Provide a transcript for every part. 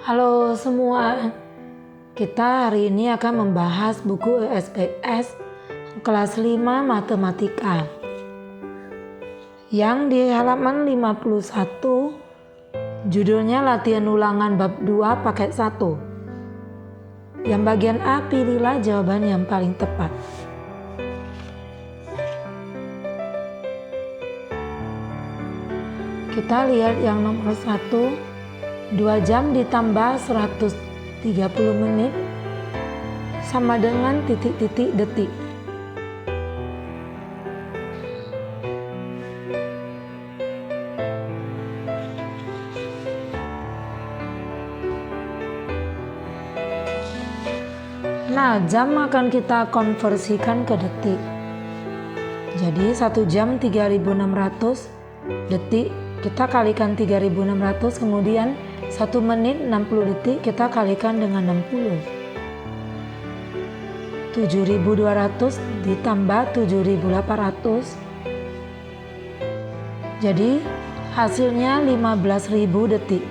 Halo semua, kita hari ini akan membahas buku ESPS kelas 5 Matematika yang di halaman 51, judulnya latihan ulangan bab 2 paket 1. Yang bagian A, pilihlah jawaban yang paling tepat. Kita lihat yang nomor 1. 2 jam ditambah 130 menit sama dengan titik-titik detik. Nah, jam akan kita konversikan ke detik. Jadi 1 jam 3600 detik kita kalikan 3600, kemudian 1 menit 60 detik kita kalikan dengan 60. 7200 ditambah 7800. Jadi hasilnya 15.000 detik.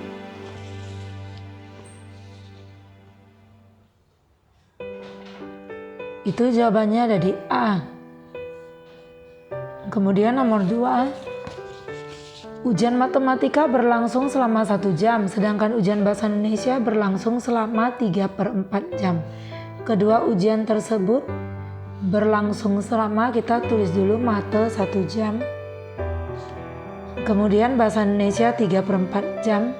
Itu jawabannya ada di A. Kemudian nomor 2. Ujian matematika berlangsung selama 1 jam, sedangkan ujian bahasa Indonesia berlangsung selama 3/4 jam. Kedua ujian tersebut berlangsung selama, kita tulis dulu mate 1 jam. Kemudian bahasa Indonesia 3/4 jam.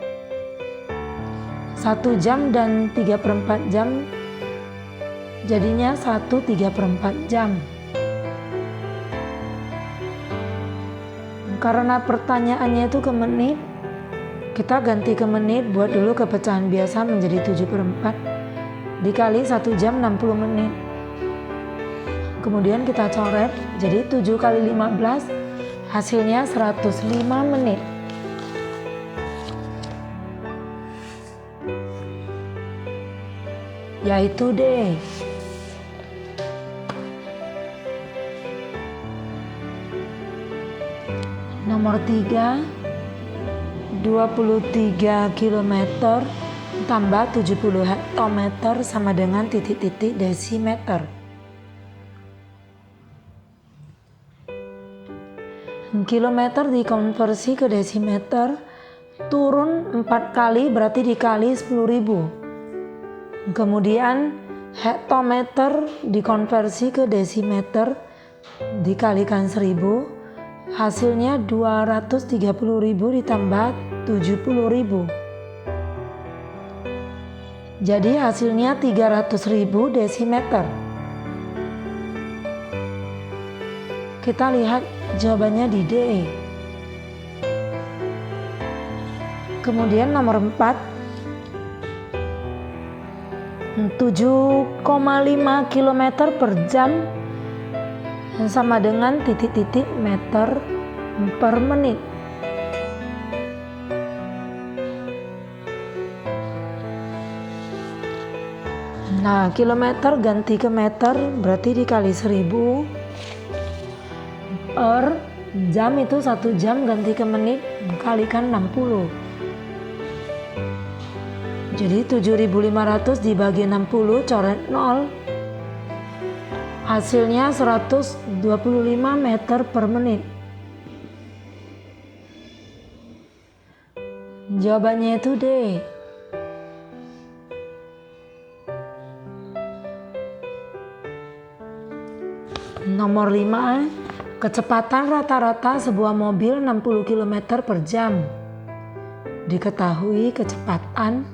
1 jam dan 3/4 jam jadinya 1/3/4 jam. Karena pertanyaannya itu ke menit, kita ganti ke menit, buat dulu ke pecahan biasa menjadi 7/4 dikali 1 jam 60 menit. Kemudian kita coret, jadi 7 kali 15 hasilnya 105 menit. Yaitu D. Nomor 3, 23 km tambah 70 hektometer sama dengan titik-titik desimeter. Kilometer dikonversi ke desimeter, turun 4 kali berarti dikali 10.000. Kemudian hektometer dikonversi ke desimeter dikalikan 1000. Hasilnya 230.000 ditambah 70.000. Jadi hasilnya 300.000 desimeter. Kita lihat jawabannya di D. Kemudian nomor 4. 7,5 km per jam sama dengan titik-titik meter per menit. Nah, kilometer ganti ke meter berarti dikali 1000 per jam, itu 1 jam ganti ke menit kalikan 60. Jadi 7.500 dibagi 60 coret 0. Hasilnya 125 meter per menit. Jawabannya itu D. Nomor 5. Kecepatan rata-rata sebuah mobil 60 km per jam. Diketahui kecepatan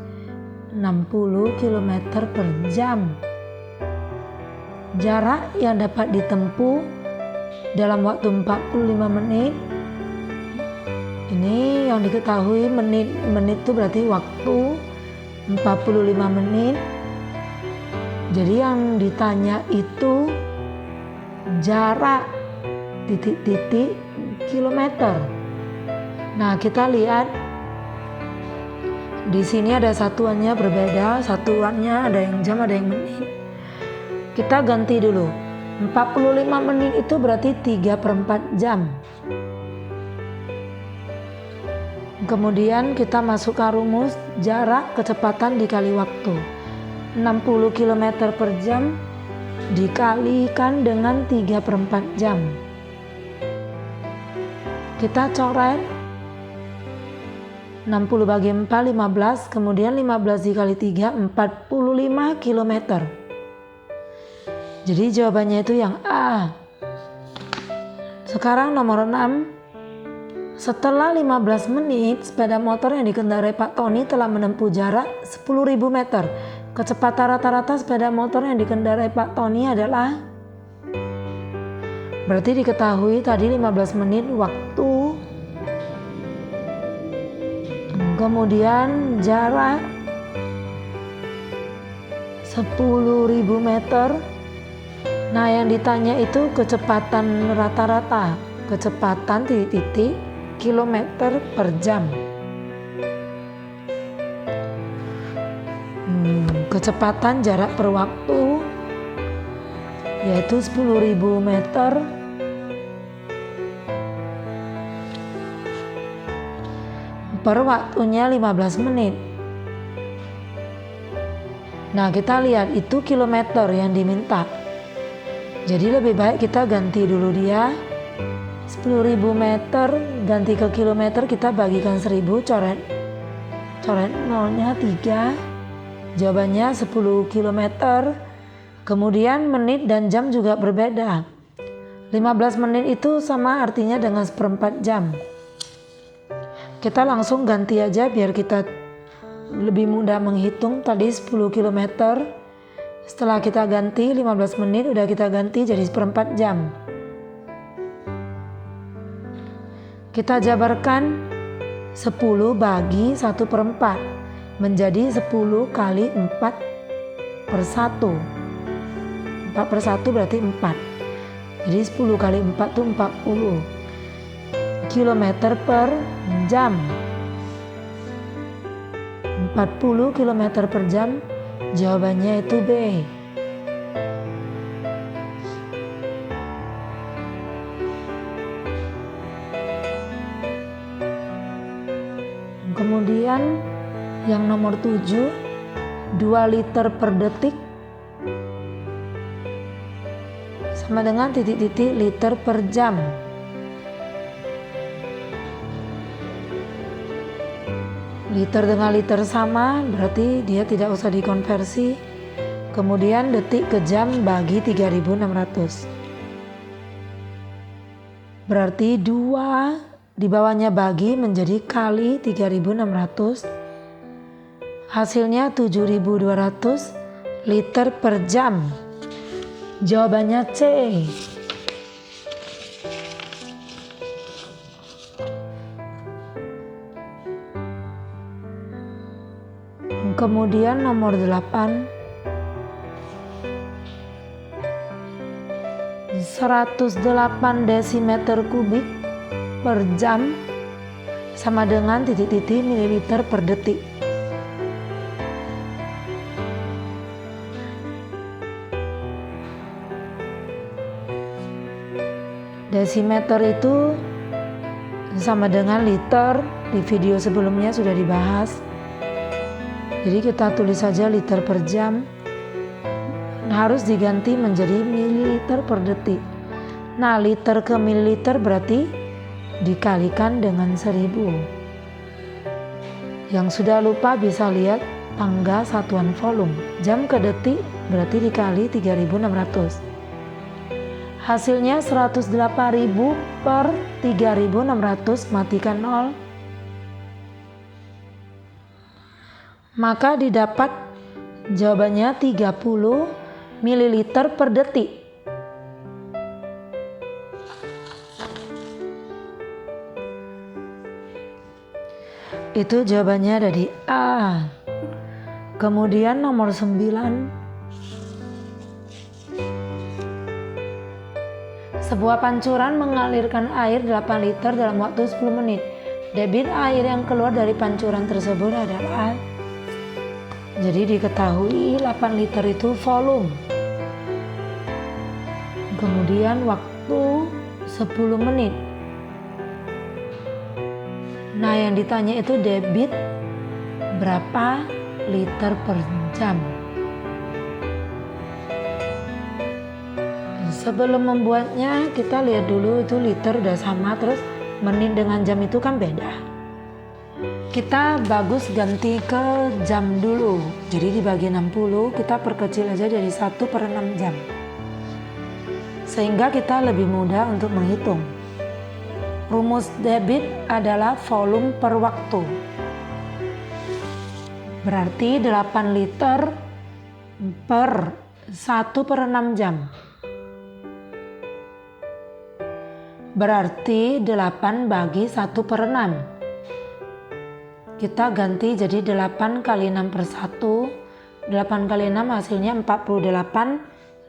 60 km per jam. Jarak yang dapat ditempuh dalam waktu 45 menit. Ini yang diketahui menit itu berarti waktu 45 menit. Jadi yang ditanya itu jarak titik-titik kilometer. Nah, kita lihat di sini ada satuannya berbeda, satuannya ada yang jam, ada yang menit. Kita ganti dulu. 45 menit itu berarti 3/4 jam. Kemudian kita masukkan rumus jarak kecepatan dikali waktu. 60 km per jam dikalikan dengan 3/4 jam. Kita coret 60 bagi 4, 15, kemudian 15 dikali 3, 45 km. Jadi jawabannya itu yang A. Sekarang nomor 6. Setelah 15 menit, sepeda motor yang dikendarai Pak Tony telah menempuh jarak 10.000 meter. Kecepatan rata-rata sepeda motor yang dikendarai Pak Tony adalah, berarti diketahui tadi 15 menit waktu, kemudian jarak 10.000 meter. Nah, yang ditanya itu kecepatan rata-rata, kecepatan titik-titik kilometer per jam. Kecepatan jarak per waktu yaitu 10.000 meter per waktunya 15 menit. Nah, kita lihat itu kilometer yang diminta. Jadi lebih baik kita ganti dulu dia 10.000 meter ganti ke kilometer, kita bagikan 1000, coret nolnya 3, jawabannya 10 kilometer. Kemudian menit dan jam juga berbeda. 15 menit itu sama artinya dengan 1/4 jam. Kita langsung ganti aja biar kita lebih mudah menghitung. Tadi 10 km, setelah kita ganti 15 menit udah kita ganti jadi 1/4 jam. Kita jabarkan 10 bagi 1/4 menjadi 10 kali 4/1. 4/1 berarti 4. Jadi 10 kali 4 itu 40 kilometer per jam. 40 km per jam, jawabannya itu B. Kemudian yang nomor 7, 2 liter per detik sama dengan titik-titik liter per jam. Liter dengan liter sama, berarti dia tidak usah dikonversi. Kemudian detik ke jam bagi 3600. Berarti 2 di bawahnya bagi menjadi kali 3600. Hasilnya 7200 liter per jam. Jawabannya C. Kemudian nomor 8, 108 desimeter kubik per jam sama dengan titik-titik mililiter per detik. Desimeter itu sama dengan liter, di video sebelumnya sudah dibahas. Jadi kita tulis saja liter per jam, harus diganti menjadi mililiter per detik. Nah, liter ke mililiter berarti dikalikan dengan 1000. Yang sudah lupa bisa lihat tangga satuan volume. Jam ke detik berarti dikali 3600. Hasilnya 108.000 per 3600, matikan 0. Maka didapat jawabannya 30 ml per detik. Itu jawabannya ada di A. Kemudian nomor 9. Sebuah pancuran mengalirkan air 8 liter dalam waktu 10 menit. Debit air yang keluar dari pancuran tersebut adalah, jadi diketahui 8 liter itu volume. Kemudian waktu 10 menit. Nah, yang ditanya itu debit berapa liter per jam. Sebelum membuatnya kita lihat dulu itu liter udah sama, terus menit dengan jam itu kan beda. Kita bagus ganti ke jam dulu. Jadi dibagi 60 kita perkecil aja jadi 1/6 jam. Sehingga kita lebih mudah untuk menghitung. Rumus debit adalah volume per waktu. Berarti 8 liter per 1/6 jam. Berarti 8 bagi 1/6. Kita ganti jadi 8 kali 6 per 1. 8 kali 6 hasilnya 48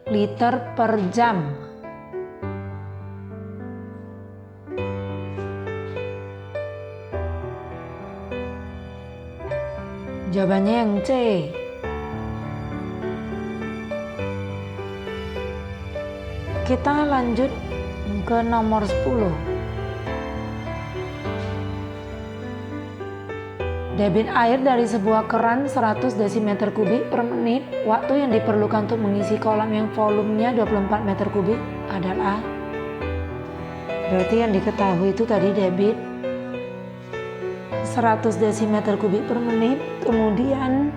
liter per jam. Jawabannya yang C. Kita lanjut ke nomor 10. Debit air dari sebuah keran 100 desimeter kubik per menit. Waktu yang diperlukan untuk mengisi kolam yang volumenya 24 meter kubik adalah, berarti yang diketahui itu tadi debit 100 desimeter kubik per menit, kemudian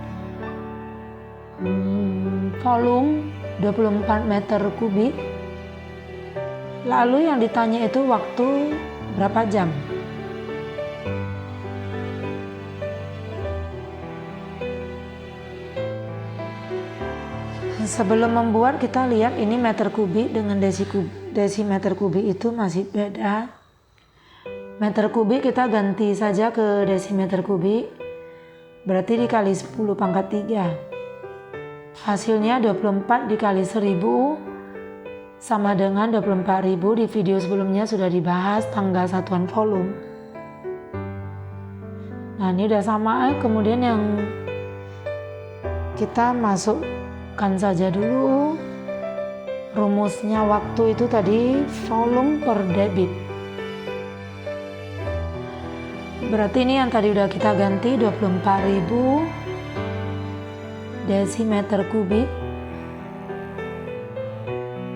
volume 24 meter kubik. Lalu yang ditanya itu waktu berapa jam. Sebelum membuat kita lihat ini meter kubik dengan desimeter kubik itu masih beda. Meter kubik kita ganti saja ke desimeter kubik, berarti dikali 10 pangkat 3. Hasilnya 24 dikali 1000 sama dengan 24.000. Di video sebelumnya sudah dibahas tanggal satuan volume. Nah, ini udah sama. Kemudian yang kita masukkan saja dulu rumusnya waktu itu tadi volume per debit. Berarti ini yang tadi udah kita ganti 24.000 desimeter kubik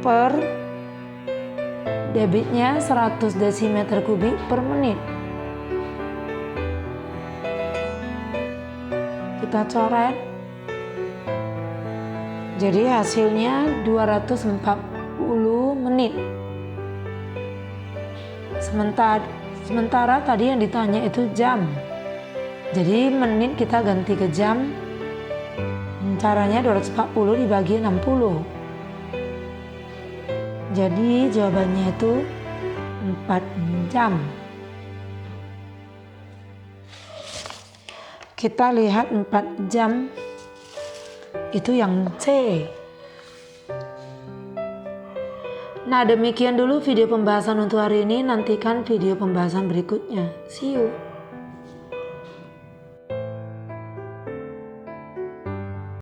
per debitnya 100 desimeter kubik per menit. Kita coret. Jadi hasilnya 240 menit. Sementara tadi yang ditanya itu jam. Jadi menit kita ganti ke jam. Caranya 240 dibagi 60. Jadi jawabannya itu 4 jam. Kita lihat 4 jam itu yang C. Nah, demikian dulu video pembahasan untuk hari ini. Nantikan video pembahasan berikutnya. See you.